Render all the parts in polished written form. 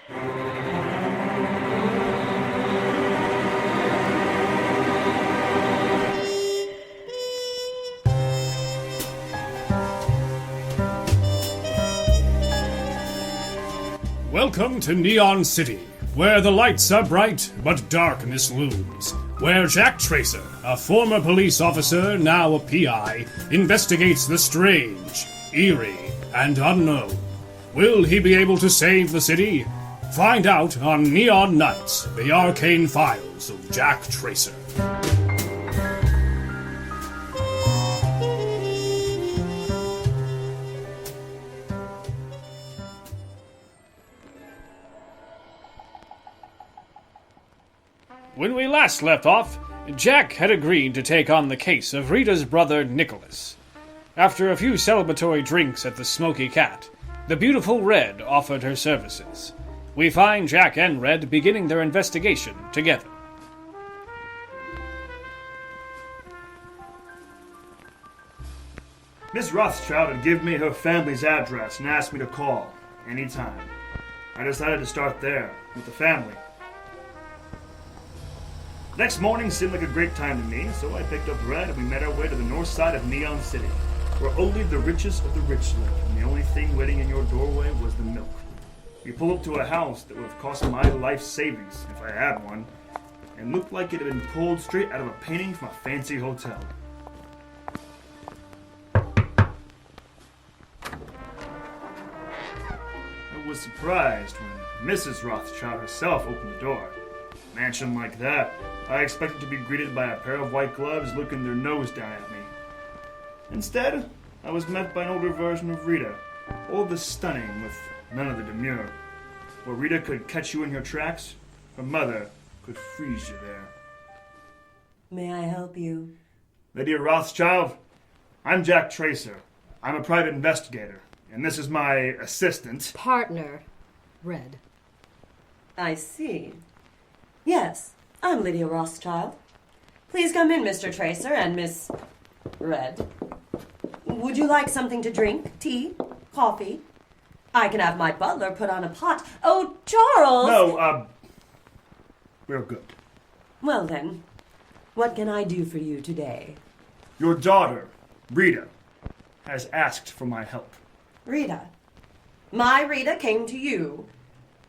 Welcome to Neon City, where the lights are bright, but darkness looms. Where Jack Tracer, a former police officer, now a PI, investigates the strange, eerie, and unknown. Will he be able to save the city? Find out on Neon Nights, the Arcane Files of Jack Tracer. When we last left off, Jack had agreed to take on the case of Rita's brother Nicholas. After a few celebratory drinks at the Smoky Cat, the beautiful Red offered her services. We find Jack and Red beginning their investigation together. Miss Rothschild had given me her family's address and asked me to call anytime. I decided to start there, with the family. Next morning seemed like a great time to me, so I picked up Red and we made our way to the north side of Neon City, where only the richest of the rich live, and the only thing waiting in your doorway was the milk. We pulled up to a house that would have cost my life savings, if I had one, and looked like it had been pulled straight out of a painting from a fancy hotel. I was surprised when Mrs. Rothschild herself opened the door. A mansion like that, I expected to be greeted by a pair of white gloves looking their nose down at me. Instead, I was met by an older version of Rita, all the stunning with none of the demure. Where Rita could catch you in your tracks, her mother could freeze you there. May I help you? Lydia Rothschild, I'm Jack Tracer. I'm a private investigator, and this is my assistant. Partner, Red. I see. Yes, I'm Lydia Rothschild. Please come in, Mr. Tracer and Miss Red. Would you like something to drink? Tea? Coffee? I can have my butler put on a pot. Oh, Charles! No, we're good. Well then, what can I do for you today? Your daughter, Rita, has asked for my help. Rita? My Rita came to you.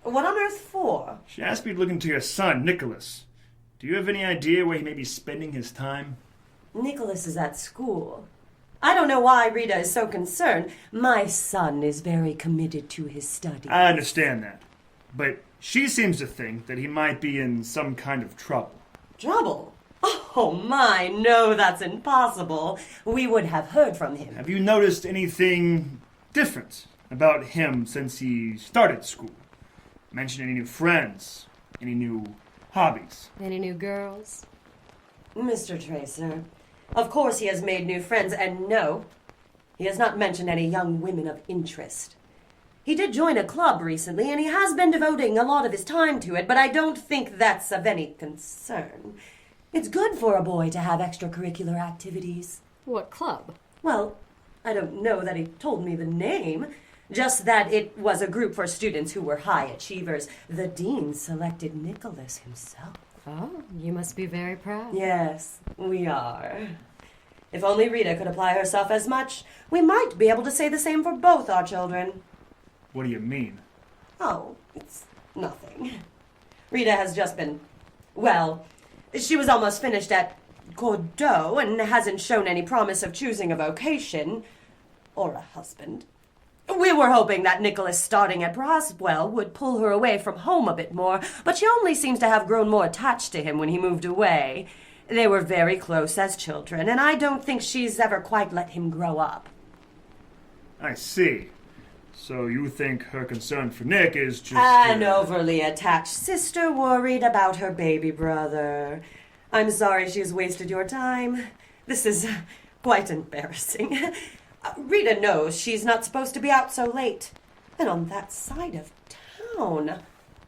What on earth for? She asked me to look into your son, Nicholas. Do you have any idea where he may be spending his time? Nicholas is at school. I don't know why Rita is so concerned. My son is very committed to his studies. I understand that. But she seems to think that he might be in some kind of trouble. Trouble? Oh my, no, that's impossible. We would have heard from him. Have you noticed anything different about him since he started school? Mention any new friends? Any new hobbies? Any new girls? Mr. Tracer, of course he has made new friends, and no, he has not mentioned any young women of interest. He did join a club recently, and he has been devoting a lot of his time to it, but I don't think that's of any concern. It's good for a boy to have extracurricular activities. What club? Well, I don't know that he told me the name, just that it was a group for students who were high achievers. The dean selected Nicholas himself. Oh, you must be very proud. Yes, we are. If only Rita could apply herself as much, we might be able to say the same for both our children. What do you mean? Oh, it's nothing. Rita has just been, well, she was almost finished at Cardella and hasn't shown any promise of choosing a vocation or a husband. We were hoping that Nicholas starting at Roswell would pull her away from home a bit more, but she only seems to have grown more attached to him when he moved away. They were very close as children, and I don't think she's ever quite let him grow up. I see. So you think her concern for Nick is just... An overly attached sister worried about her baby brother. I'm sorry she's wasted your time. This is quite embarrassing. Rita knows she's not supposed to be out so late. And on that side of town,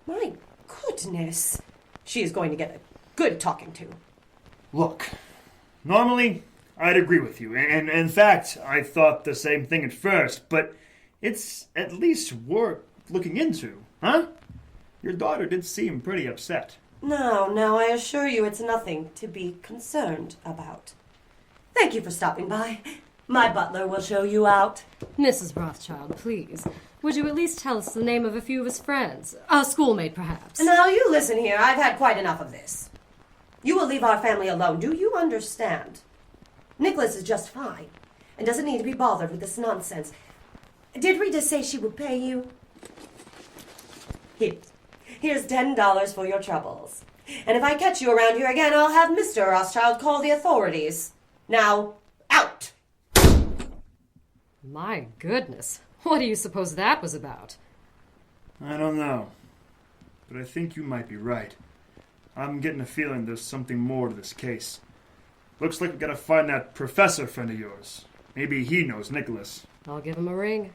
my goodness, she is going to get a good talking to. Look, normally I'd agree with you, and in fact, I thought the same thing at first, but it's at least worth looking into, huh? Your daughter did seem pretty upset. No, I assure you it's nothing to be concerned about. Thank you for stopping by. My butler will show you out. Mrs. Rothschild, please. Would you at least tell us the name of a few of his friends? A schoolmate, perhaps. Now, you listen here. I've had quite enough of this. You will leave our family alone. Do you understand? Nicholas is just fine and doesn't need to be bothered with this nonsense. Did Rita say she would pay you? Here's $10 for your troubles. And if I catch you around here again, I'll have Mr. Rothschild call the authorities. Now, out! My goodness. What do you suppose that was about? I don't know. But I think you might be right. I'm getting a feeling there's something more to this case. Looks like we gotta find that professor friend of yours. Maybe he knows Nicholas. I'll give him a ring.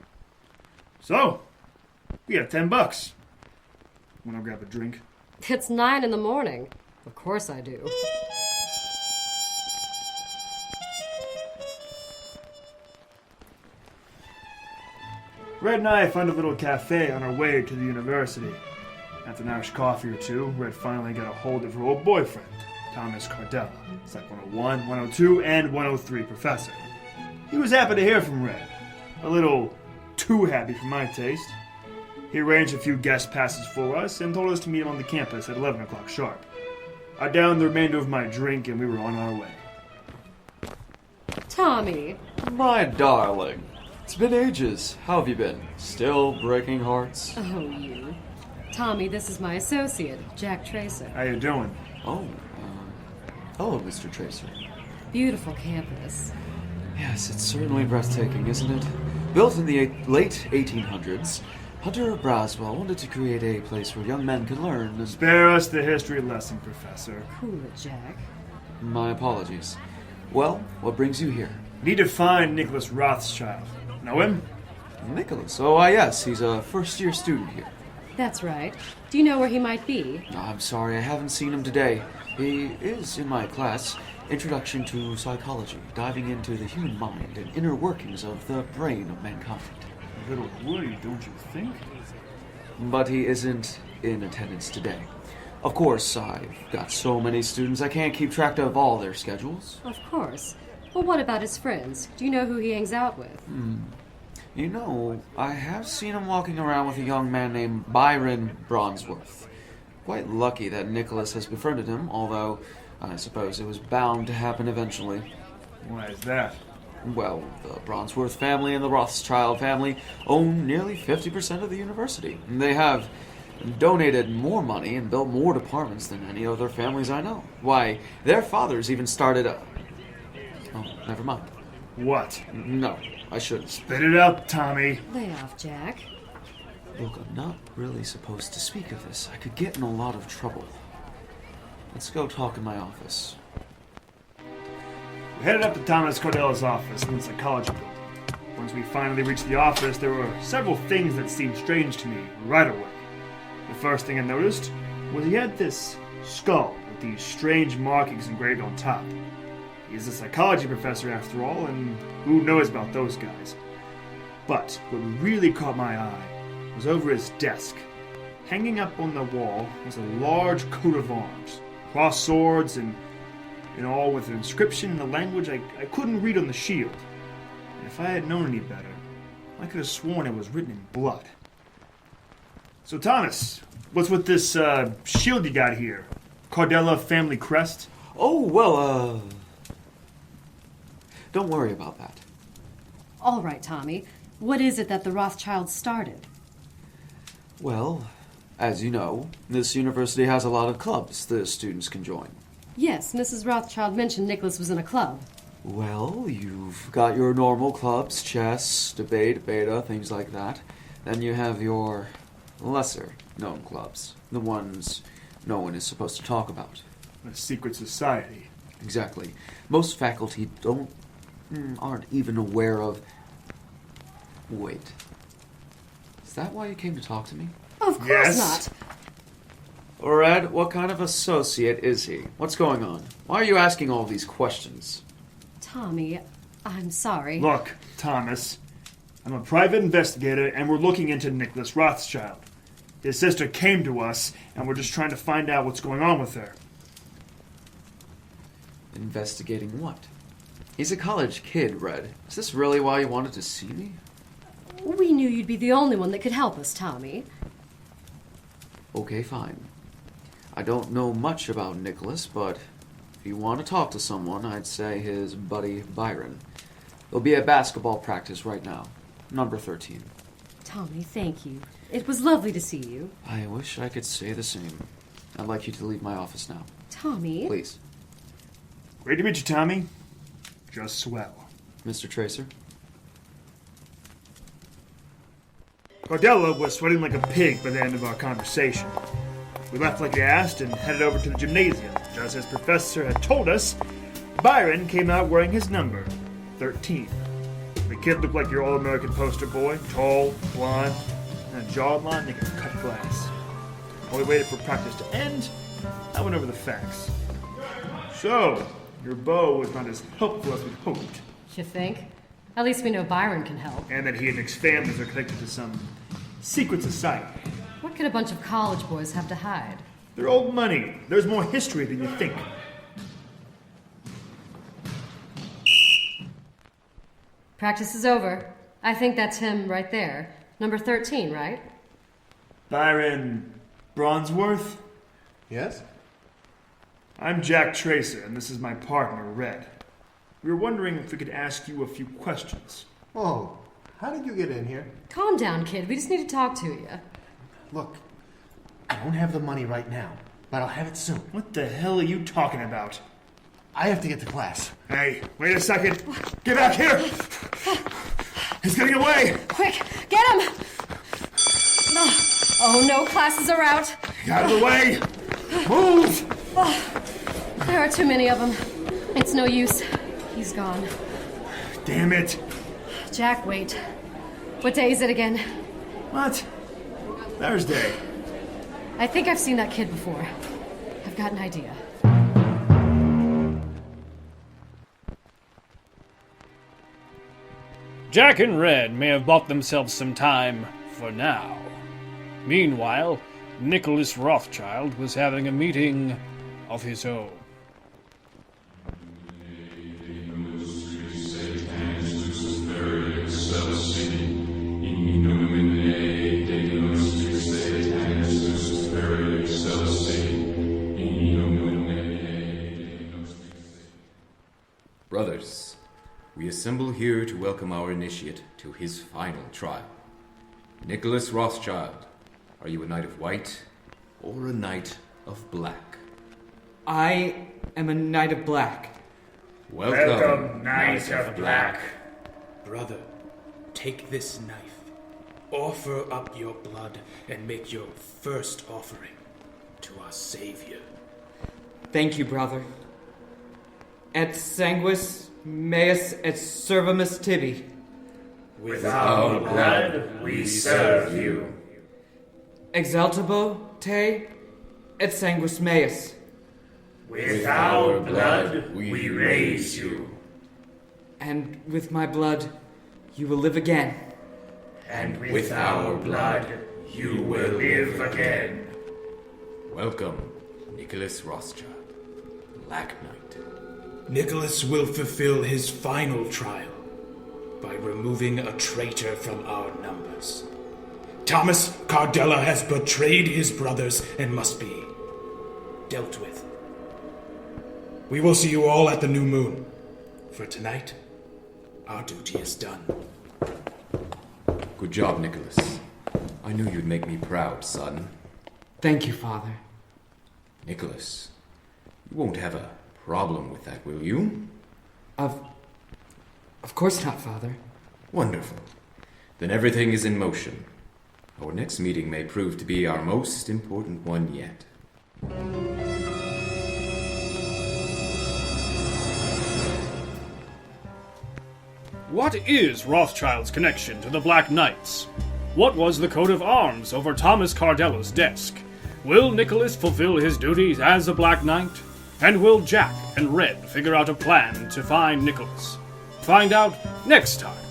So, we have $10. Wanna grab a drink? It's 9 in the morning. Of course I do. Red and I found a little cafe on our way to the university. After an Irish coffee or two, Red finally got a hold of her old boyfriend, Thomas Cardella, Psych 101, 102, and 103 professor. He was happy to hear from Red. A little too happy for my taste. He arranged a few guest passes for us and told us to meet him on the campus at 11 o'clock sharp. I downed the remainder of my drink and we were on our way. Tommy. My darling. It's been ages. How have you been? Still breaking hearts? Oh, you. Tommy, this is my associate, Jack Tracer. How you doing? Hello, Mr. Tracer. Beautiful campus. Yes, it's certainly breathtaking, isn't it? Built in the late 1800s, Hunter Braswell wanted to create a place where young men could learn and... Spare us the history lesson, Professor. Cool it, Jack. My apologies. Well, what brings you here? Need to find Nicholas Rothschild. Know him? Nicholas. Oh, yes, he's a first-year student here. That's right. Do you know where he might be? I'm sorry, I haven't seen him today. He is in my class, Introduction to Psychology, diving into the human mind and inner workings of the brain of mankind. A little worried, don't you think? But he isn't in attendance today. Of course, I've got so many students I can't keep track of all their schedules. Of course. Well, what about his friends? Do you know who he hangs out with? You know, I have seen him walking around with a young man named Byron Bronsworth. Quite lucky that Nicholas has befriended him, although I suppose it was bound to happen eventually. Why is that? Well, the Bronsworth family and the Rothschild family own nearly 50% of the university. They have donated more money and built more departments than any other families I know. Why, their fathers even started a... Oh, never mind. What? No, I shouldn't. Spit it out, Tommy. Lay off, Jack. Look, I'm not really supposed to speak of this. I could get in a lot of trouble. Let's go talk in my office. We headed up to Thomas Cardella's office in the psychology building. Once we finally reached the office, there were several things that seemed strange to me right away. The first thing I noticed was he had this skull with these strange markings engraved on top. He's a psychology professor after all, and who knows about those guys. But what really caught my eye was over his desk. Hanging up on the wall was a large coat of arms, crossed swords, and all with an inscription in a language I couldn't read on the shield. And if I had known any better, I could have sworn it was written in blood. So Thomas, what's with this shield you got here? Cardella family crest? Oh, well, don't worry about that. All right, Tommy. What is it that the Rothschilds started? Well, as you know, this university has a lot of clubs the students can join. Yes, Mrs. Rothschild mentioned Nicholas was in a club. Well, you've got your normal clubs, chess, debate, beta, things like that. Then you have your lesser-known clubs, the ones no one is supposed to talk about. A secret society. Exactly. Most faculty aren't even aware of... Wait. Is that why you came to talk to me? Of course Yes. not. Red, what kind of associate is he? What's going on? Why are you asking all these questions? Tommy, I'm sorry. Look, Thomas, I'm a private investigator and we're looking into Nicholas Rothschild. His sister came to us, and we're just trying to find out what's going on with her. Investigating what? He's a college kid, Red. Is this really why you wanted to see me? We knew you'd be the only one that could help us, Tommy. Okay, fine. I don't know much about Nicholas, but if you want to talk to someone, I'd say his buddy Byron. There'll be a basketball practice right now. Number 13. Tommy, thank you. It was lovely to see you. I wish I could say the same. I'd like you to leave my office now. Tommy? Please. Great to meet you, Tommy. Just swell. Mr. Tracer? Cardella was sweating like a pig by the end of our conversation. We left like he asked and headed over to the gymnasium. Just as Professor had told us, Byron came out wearing his number, 13. The kid looked like your all-American poster boy, tall, blonde, and a jawline like a cut glass. While we waited for practice to end, I went over the facts. So, your beau was not as helpful as we'd hoped, You think? At least we know Byron can help. and that he and Nick's families are connected to some secret society. What could a bunch of college boys have to hide? They're old money. There's more history than you think. Practice is over. I think that's him right there. Number 13, right? Byron Bronzeworth? Yes? I'm Jack Tracer, and this is my partner, Red. We were wondering if we could ask you a few questions. Oh, how did you get in here? Calm down, kid. We just need to talk to you. Look, I don't have the money right now, but I'll have it soon. What the hell are you talking about? I have to get to class. Hey, wait a second. Get back here! He's getting away! Quick, get him! Oh no, classes are out. Get out of the way! Move! There are too many of them. It's no use. He's gone. Damn it! Jack, wait. What day is it again? What? Thursday. I think I've seen that kid before. I've got an idea. Jack and Red may have bought themselves some time for now. Meanwhile, Nicholas Rothschild was having a meeting of his own. Brothers, we assemble here to welcome our initiate to his final trial. Nicholas Rothschild, are you a knight of white or a knight of black? I am a knight of black. Welcome, Knight of Black. Brother, take this knife. Offer up your blood and make your first offering to our Savior. Thank you, brother. Et sanguis meus et servimus tibi. With our blood we serve you. Exaltabo te et sanguis meus. With our blood we raise you. And with my blood you will live again. And with our blood you will live again. Welcome, Nicholas Rothschild, Black Knight. Nicholas will fulfill his final trial by removing a traitor from our numbers. Thomas Cardella has betrayed his brothers and must be dealt with. We will see you all at the new moon. For tonight, our duty is done. Good job, Nicholas. I knew you'd make me proud, son. Thank you, Father. Nicholas, you won't have a problem with that, will you? Of course not, Father. Wonderful. Then everything is in motion. Our next meeting may prove to be our most important one yet. What is Rothschild's connection to the Black Knights? What was the coat of arms over Thomas Cardella's desk? Will Nicholas fulfill his duties as a Black Knight? And will Jack and Red figure out a plan to find Nicholas? Find out next time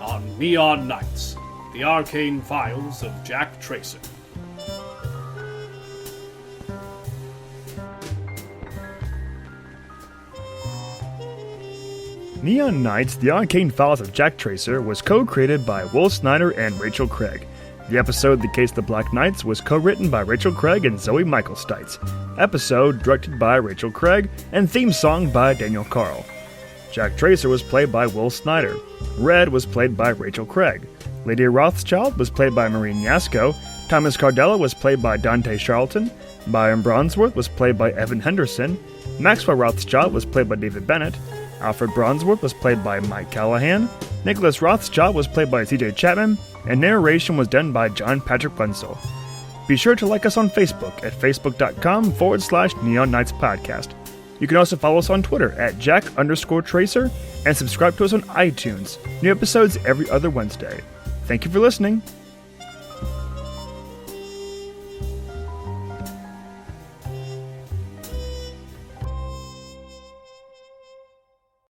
on Neon Knights, the Arcane Files of Jack Tracer. Neon Knights, The Arcane Files of Jack Tracer was co-created by Will Snyder and Rachel Craig. The episode The Case of the Black Knights was co-written by Rachel Craig and Zoe Michael Stites. Episode directed by Rachel Craig and theme song by Daniel Carl. Jack Tracer was played by Will Snyder. Red was played by Rachel Craig. Lydia Rothschild was played by Maureen Yasko. Thomas Cardella was played by Dante Charlton. Byron Bronsworth was played by Evan Henderson. Maxwell Rothschild was played by David Bennett. Alfred Bronsworth was played by Mike Callahan. Nicholas Rothschild was played by CJ Chapman. And narration was done by John Patrick Wenzel. Be sure to like us on Facebook at facebook.com/Neon Knights Podcast. You can also follow us on Twitter at Jack_Tracer and subscribe to us on iTunes. New episodes every other Wednesday. Thank you for listening.